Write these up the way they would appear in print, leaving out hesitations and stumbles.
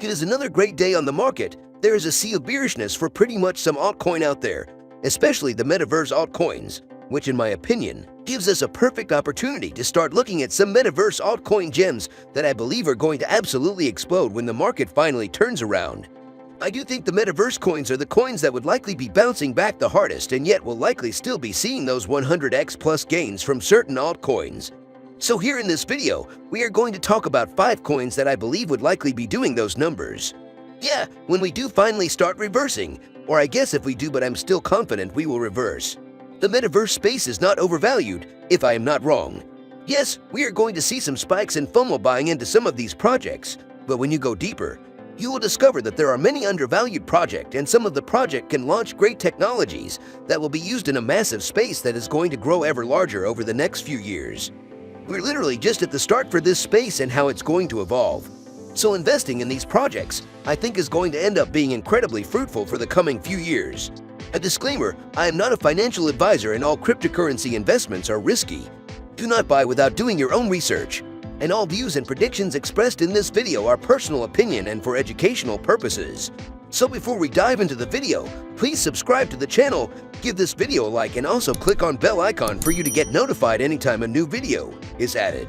It is another great day on the market. There is a sea of bearishness for pretty much some altcoin out there, especially the Metaverse altcoins, which in my opinion gives us a perfect opportunity to start looking at some Metaverse altcoin gems that I believe are going to absolutely explode when the market finally turns around. I do think the Metaverse coins are the coins that would likely be bouncing back the hardest and yet will likely still be seeing those 100x plus gains from certain altcoins. So here in this video, we are going to talk about 5 coins that I believe would likely be doing those numbers. Yeah, when we do finally start reversing, or I guess if we do, but I'm still confident we will reverse. The Metaverse space is not overvalued, if I am not wrong. Yes, we are going to see some spikes in FOMO buying into some of these projects, but when you go deeper, you will discover that there are many undervalued projects, and some of the project can launch great technologies that will be used in a massive space that is going to grow ever larger over the next few years. We're literally just at the start for this space and how it's going to evolve. So investing in these projects, I think, is going to end up being incredibly fruitful for the coming few years. A disclaimer, I am not a financial advisor and all cryptocurrency investments are risky. Do not buy without doing your own research. And all views and predictions expressed in this video are personal opinion and for educational purposes. So before we dive into the video, please subscribe to the channel, give this video a like, and also click on bell icon for you to get notified anytime a new video is added.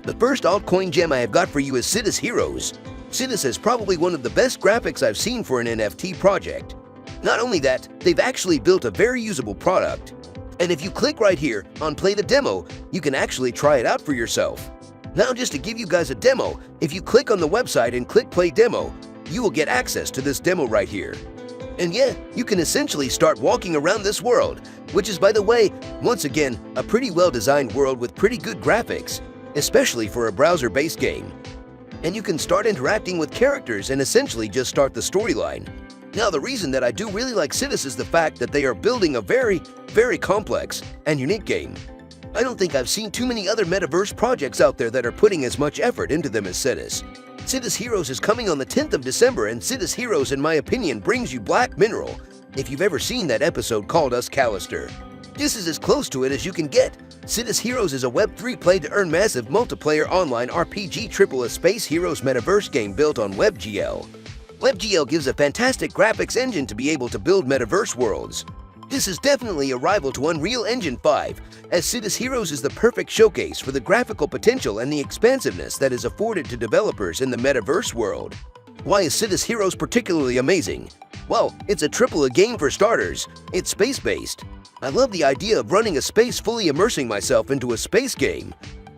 The first altcoin gem I have got for you is Solace Heroes. Solace is probably one of the best graphics I've seen for an NFT project. Not only that, they've actually built a very usable product. And if you click right here on Play the Demo, you can actually try it out for yourself. Now, just to give you guys a demo, if you click on the website and click Play Demo, you will get access to this demo right here. And yeah, you can essentially start walking around this world, which is, by the way, once again, a pretty well-designed world with pretty good graphics, especially for a browser-based game. And you can start interacting with characters and essentially just start the storyline. Now, the reason that I do really like Solace is the fact that they are building a very, very complex and unique game. I don't think I've seen too many other Metaverse projects out there that are putting as much effort into them as Solace. Solace Heroes is coming on the 10th of December, and Solace Heroes, in my opinion, brings you Black Mineral, if you've ever seen that episode called Us Callister. This is as close to it as you can get. Solace Heroes is a Web3 play-to-earn massive multiplayer online RPG A Space Heroes Metaverse game built on WebGL. WebGL gives a fantastic graphics engine to be able to build Metaverse worlds. This is definitely a rival to Unreal Engine 5, as Solace Heroes is the perfect showcase for the graphical potential and the expansiveness that is afforded to developers in the Metaverse world. Why is Solace Heroes particularly amazing? Well, it's a AAA game for starters. It's space-based. I love the idea of running a space, fully immersing myself into a space game,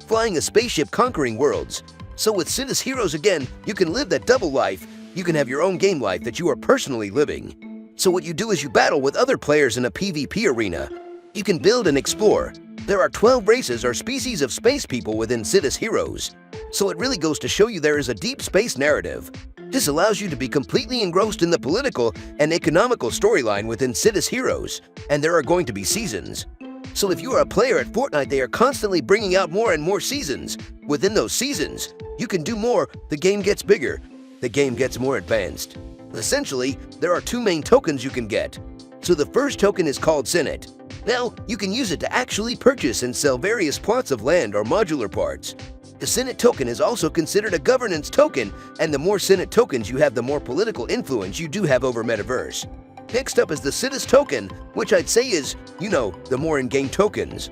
flying a spaceship, conquering worlds. So with Solace Heroes, again, you can live that double life. You can have your own game life that you are personally living. So what you do is you battle with other players in a PvP arena. You can build and explore. There are 12 races or species of space people within Solace Heroes. So it really goes to show you there is a deep space narrative. This allows you to be completely engrossed in the political and economical storyline within Solace Heroes, and there are going to be seasons. So if you are a player at Fortnite, they are constantly bringing out more and more seasons. Within those seasons, you can do more, the game gets bigger, the game gets more advanced. Essentially, there are 2 main tokens you can get. So the first token is called Senate. Now, you can use it to actually purchase and sell various plots of land or modular parts. The Senate token is also considered a governance token, and the more Senate tokens you have, the more political influence you do have over Metaverse. Next up is the Solace token, which I'd say is, the more in-game tokens.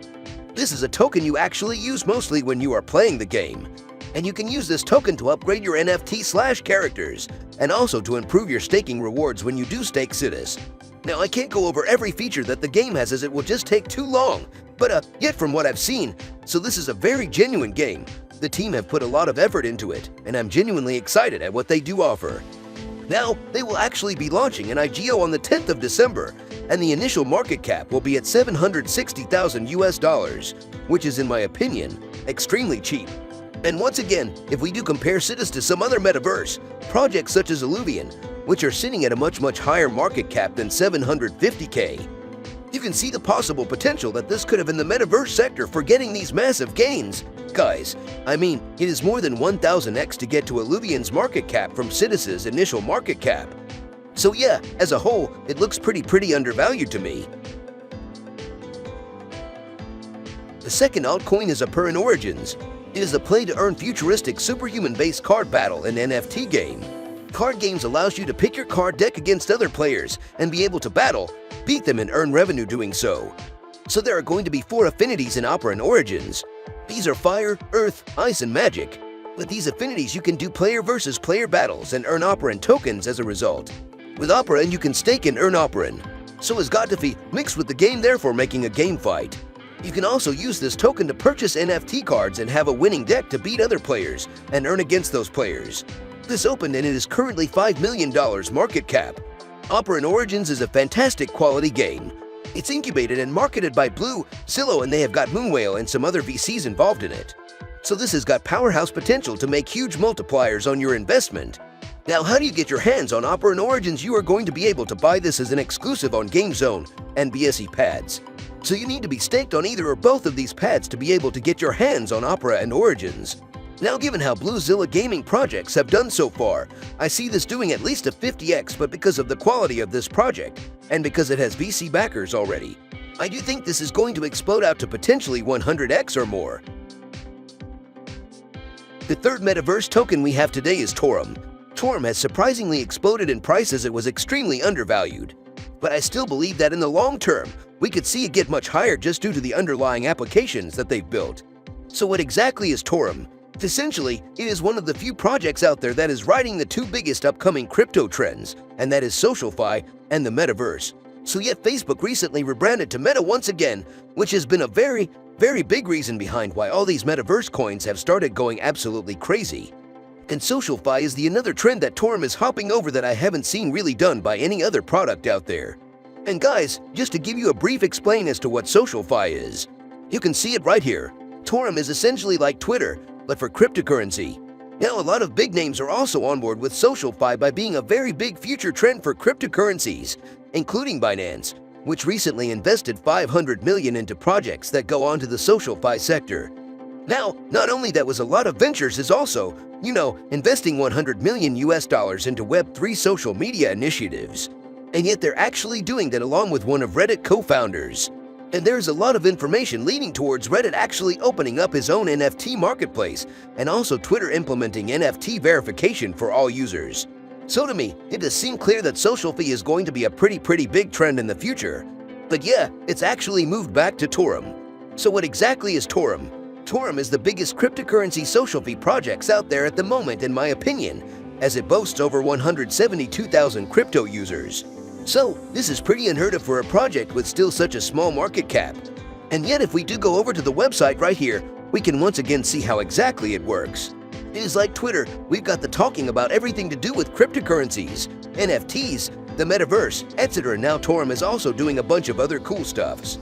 This is a token you actually use mostly when you are playing the game. And you can use this token to upgrade your NFT/characters, and also to improve your staking rewards when you do stake Solace. Now, I can't go over every feature that the game has as it will just take too long, but yet from what I've seen, so this is a very genuine game. The team have put a lot of effort into it, and I'm genuinely excited at what they do offer. Now, they will actually be launching an IGO on the 10th of December, and the initial market cap will be at $760,000, which is, in my opinion, extremely cheap. And once again, if we do compare Solace to some other Metaverse, projects such as Illuvian, which are sitting at a much higher market cap than $750K, you can see the possible potential that this could have in the Metaverse sector for getting these massive gains. Guys, I mean, it is more than 1000x to get to Illuvian's market cap from Solace's initial market cap. So yeah, as a whole, it looks pretty undervalued to me. The second altcoin is Upto in Origins. It is a play-to-earn futuristic superhuman-based card battle and NFT game. Card games allows you to pick your card deck against other players and be able to battle, beat them, and earn revenue doing so. So there are going to be 4 affinities in Opera and Origins. These are Fire, Earth, Ice, and Magic. With these affinities, you can do player versus player battles and earn Operan tokens as a result. With Operan, you can stake and earn Operan. So is Godfrey mixed with the game, therefore making a game fight. You can also use this token to purchase NFT cards and have a winning deck to beat other players and earn against those players. This opened and it is currently $5 million market cap. Opera and Origins is a fantastic quality game. It's incubated and marketed by Blue, Silo, and they have got Moonwhale and some other VCs involved in it. So this has got powerhouse potential to make huge multipliers on your investment. Now, how do you get your hands on Opera and Origins? You are going to be able to buy this as an exclusive on GameZone and BSE pads. So you need to be staked on either or both of these pads to be able to get your hands on Opera and Origins. Now, given how Bluezilla gaming projects have done so far, I see this doing at least a 50x, but because of the quality of this project, and because it has VC backers already, I do think this is going to explode out to potentially 100x or more. The third Metaverse token we have today is TORM. TORM has surprisingly exploded in price as it was extremely undervalued. But I still believe that in the long term, we could see it get much higher just due to the underlying applications that they've built. So what exactly is TORM? Essentially, it is one of the few projects out there that is riding the 2 biggest upcoming crypto trends, and that is SocialFi and the Metaverse. So yet Facebook recently rebranded to Meta once again, which has been a very big reason behind why all these Metaverse coins have started going absolutely crazy. And SocialFi is the another trend that TORM is hopping over that I haven't seen really done by any other product out there. And guys, just to give you a brief explain as to what SocialFi is, you can see it right here. TORM is essentially like Twitter, but for cryptocurrency. Now, a lot of big names are also on board with SocialFi by being a very big future trend for cryptocurrencies, including Binance, which recently invested $500 million into projects that go onto the SocialFi sector. Now, not only that was a lot of ventures is also, investing $100 million into Web3 social media initiatives. And yet they're actually doing that along with one of Reddit co-founders. And there's a lot of information leading towards Reddit actually opening up his own NFT marketplace, and also Twitter implementing NFT verification for all users. So to me, it does seem clear that SocialFi is going to be a pretty big trend in the future. But yeah, it's actually moved back to TORM. So what exactly is TORM? TORM is the biggest cryptocurrency SocialFi projects out there at the moment in my opinion, as it boasts over 172,000 crypto users. So, this is pretty unheard of for a project with still such a small market cap. And yet if we do go over to the website right here, we can once again see how exactly it works. It is like Twitter, we've got the talking about everything to do with cryptocurrencies, NFTs, the Metaverse, etc. Now TORM is also doing a bunch of other cool stuffs.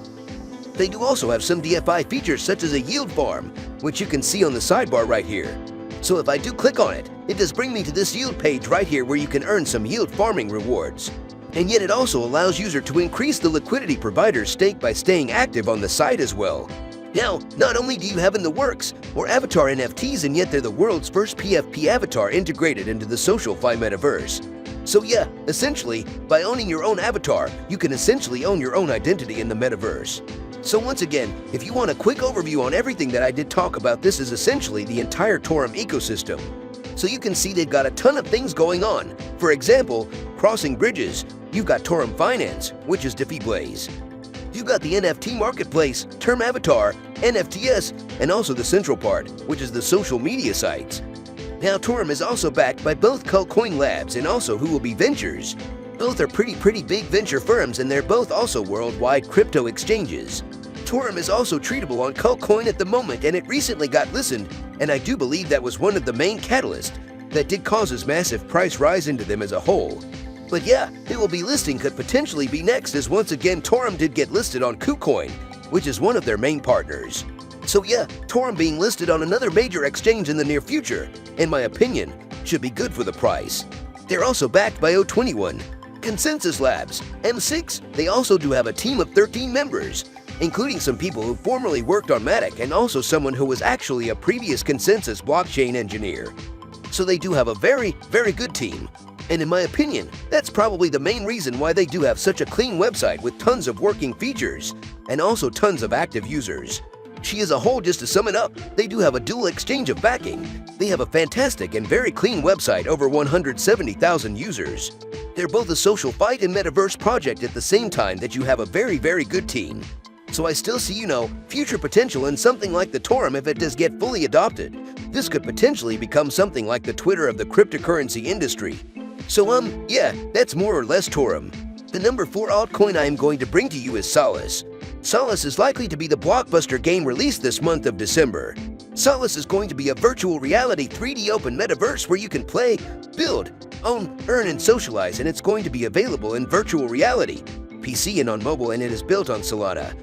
They do also have some DeFi features such as a yield farm, which you can see on the sidebar right here. So if I do click on it, it does bring me to this yield page right here where you can earn some yield farming rewards. And yet it also allows user to increase the liquidity provider's stake by staying active on the site as well. Now, not only do you have in the works more avatar NFTs, and yet they're the world's first PFP avatar integrated into the SocialFi Metaverse. So yeah, essentially, by owning your own avatar, you can essentially own your own identity in the Metaverse. So once again, if you want a quick overview on everything that I did talk about, this is essentially the entire TORM ecosystem. So you can see they've got a ton of things going on. For example, crossing bridges, you've got TORM Finance, which is DeFi You've got the NFT marketplace, Term Avatar, NFTs, and also the central part, which is the social media sites. Now TORM is also backed by both Altcoin Labs and also Who Will Be Ventures. Both are pretty big venture firms, and they're both also worldwide crypto exchanges. TORM is also treatable on Altcoin at the moment, and it recently got listened, and I do believe that was one of the main catalysts that did cause this massive price rise into them as a whole. But yeah, It Will Be listing could potentially be next, as once again TORM did get listed on KuCoin, which is one of their main partners. So yeah, TORM being listed on another major exchange in the near future, in my opinion, should be good for the price. They're also backed by O21, Consensus Labs, M6. They also do have a team of 13 members, including some people who formerly worked on Matic and also someone who was actually a previous Consensus blockchain engineer. So they do have a very good team. And in my opinion, that's probably the main reason why they do have such a clean website with tons of working features and also tons of active users. She as a whole, just to sum it up, they do have a dual exchange of backing. They have a fantastic and very clean website, over 170,000 users. They're both a social fight and metaverse project at the same time that you have a very, very good team. So I still see, future potential in something like the TORM if it does get fully adopted. This could potentially become something like the Twitter of the cryptocurrency industry. So yeah, that's more or less TORM. The number 4 altcoin I am going to bring to you is Solace. Solace is likely to be the blockbuster game released this month of December. Solace is going to be a virtual reality 3D open metaverse where you can play, build, own, earn, and socialize, and it's going to be available in virtual reality, PC and on mobile, and it is built on Solana.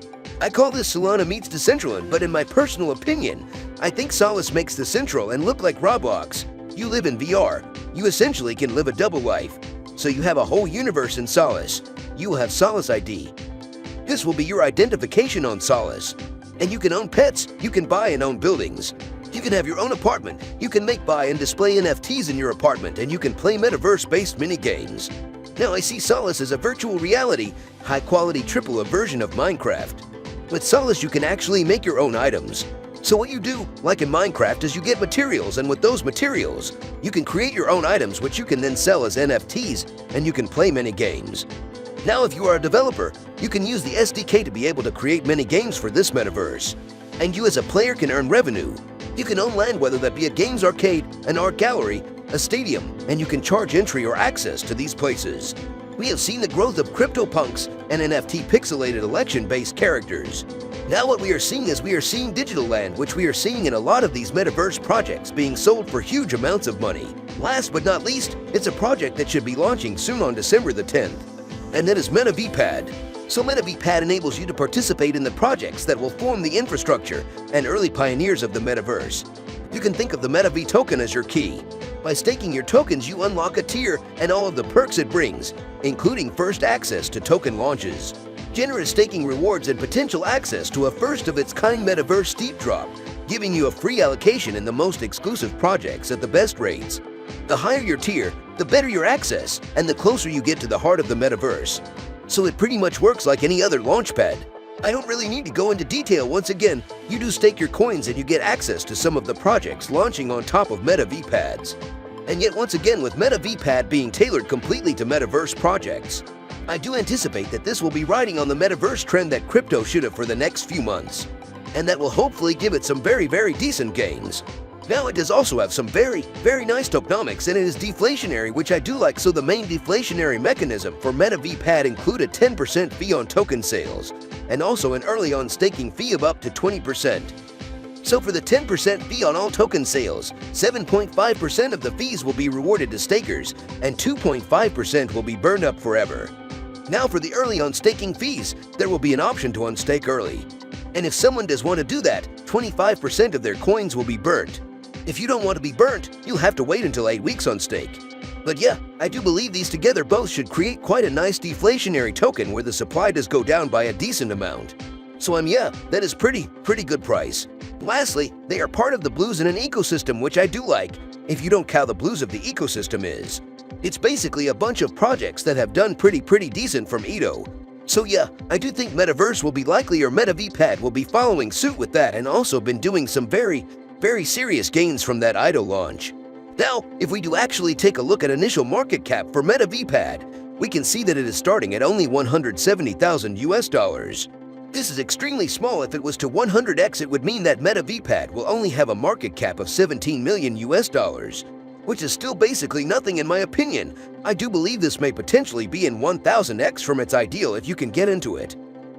I call this Solana meets Decentraland, but in my personal opinion, I think Solace makes Decentral and look like Roblox. You live in VR. You essentially can live a double life. So you have a whole universe in Solace. You will have Solace ID. This will be your identification on Solace. And you can own pets, you can buy and own buildings. You can have your own apartment, you can make, buy, and display NFTs in your apartment, and you can play metaverse-based mini-games. Now I see Solace as a virtual reality, high-quality triple-A version of Minecraft. With Solace, you can actually make your own items. So what you do, like in Minecraft, is you get materials, and with those materials, you can create your own items which you can then sell as NFTs, and you can play many games. Now if you are a developer, you can use the SDK to be able to create many games for this metaverse. And you as a player can earn revenue. You can own land, whether that be a games arcade, an art gallery, a stadium, and you can charge entry or access to these places. We have seen the growth of CryptoPunks and NFT pixelated election-based characters. Now what we are seeing is we are seeing digital land, which we are seeing in a lot of these metaverse projects being sold for huge amounts of money. Last but not least, it's a project that should be launching soon on December the 10th. And that is MetaVPad. So MetaVPad enables you to participate in the projects that will form the infrastructure and early pioneers of the metaverse. You can think of the MetaV token as your key. By staking your tokens, you unlock a tier and all of the perks it brings, including first access to token launches, generous staking rewards, and potential access to a first-of-its-kind metaverse steep drop, giving you a free allocation in the most exclusive projects at the best rates. The higher your tier, the better your access, and the closer you get to the heart of the metaverse. So it pretty much works like any other launchpad. I don't really need to go into detail. Once again, you do stake your coins and you get access to some of the projects launching on top of MetaVPads. And yet once again, with MetaVPad being tailored completely to metaverse projects, I do anticipate that this will be riding on the metaverse trend that crypto should have for the next few months. And that will hopefully give it some very, very decent gains. Now it does also have some very, very nice tokenomics, and it is deflationary, which I do like. So the main deflationary mechanism for MetaVPad include a 10% fee on token sales, and also an early on staking fee of up to 20%. So for the 10% fee on all token sales, 7.5% of the fees will be rewarded to stakers, and 2.5% will be burned up forever. Now for the early on staking fees, there will be an option to unstake early. And if someone does want to do that, 25% of their coins will be burnt. If you don't want to be burnt, you'll have to wait until 8 weeks on stake. But yeah, I do believe these together both should create quite a nice deflationary token where the supply does go down by a decent amount. So yeah, that is pretty good price. Lastly, they are part of the blues in an ecosystem, which I do like, if you don't count the blues of the ecosystem is. It's basically a bunch of projects that have done pretty decent from Ito. So yeah, I do think Metaverse will be likely, or MetaVPad will be following suit with that, and also been doing some very serious gains from that Ito launch. Now, if we do actually take a look at initial market cap for MetaVPad, we can see that it is starting at only $170,000. This is extremely small. If it was to 100x, it would mean that MetaVPad will only have a market cap of $17 million, which is still basically nothing in my opinion. I do believe this may potentially be in 1000x from its ideal if you can get into it.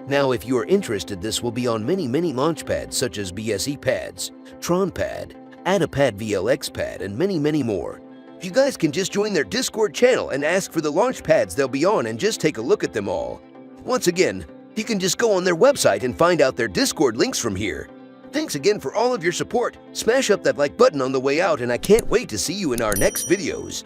Now, if you are interested, this will be on many launchpads such as BSE pads, Tron pad, Adapad VLX pad, and many more. You guys can just join their Discord channel and ask for the launch pads they'll be on and just take a look at them all. Once again, you can just go on their website and find out their Discord links from here. Thanks again for all of your support. Smash up that like button on the way out, and I can't wait to see you in our next videos.